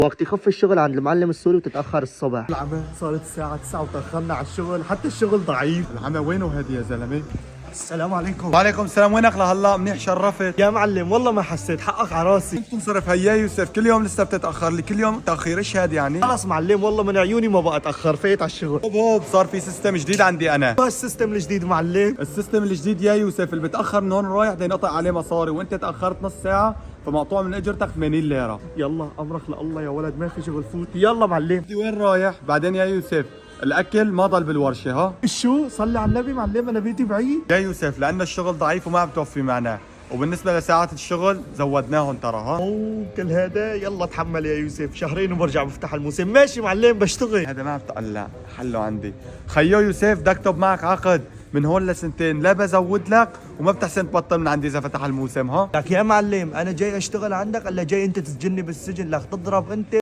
وقت يخف الشغل عند المعلم السوري وتتاخر الصبح. العمى صارت الساعه 9 وتاخرنا على الشغل، حتى الشغل ضعيف. العمى وينه هادي يا زلمه؟ السلام عليكم. وعليكم السلام. وينك لهلا؟ منيح شرفت. يا معلم والله ما حسيت، حقك على راسي. انت انصرف هيا يوسف، كل يوم لسه بتتاخر لي، كل يوم تاخير، ايش هاد يعني؟ خلص معلم والله من عيوني ما بقى اتاخر، فايت على الشغل. هوب صار في سيستم جديد عندي انا. شو السيستم الجديد معلم؟ السيستم الجديد يا يوسف، اللي بتاخر من هون رايح بده ينقطع عليه مصاري، وانت تاخرت نص ساعه فمقطوع من اجرتك 80 ليره. يلا امرك لله يا ولد، ما في شغل، فوت يلا معلم. انت وين رايح؟ بعدين يا يوسف الاكل ما ضل بالورشه ها؟ شو صلي على النبي معلم، انا بيتي بعيد. يا يوسف لان الشغل ضعيف وما عم توفي معنا، وبالنسبه لساعات الشغل زودناهم ترى ها. اوه كل هذا، يلا تحمل يا يوسف، شهرين وبرجع بفتح الموسم. ماشي معلم بشتغل. هذا ما عم تقلع، حله عندي. خيو يوسف بدك اكتب معك عقد من هون لسنتين، لا بزود لك وما بتحسن تبطل من عندي اذا فتح الموسم ها. لك يا معلم انا جاي اشتغل عندك، الا جاي انت تسجني بالسجن؟ لك تضرب انت.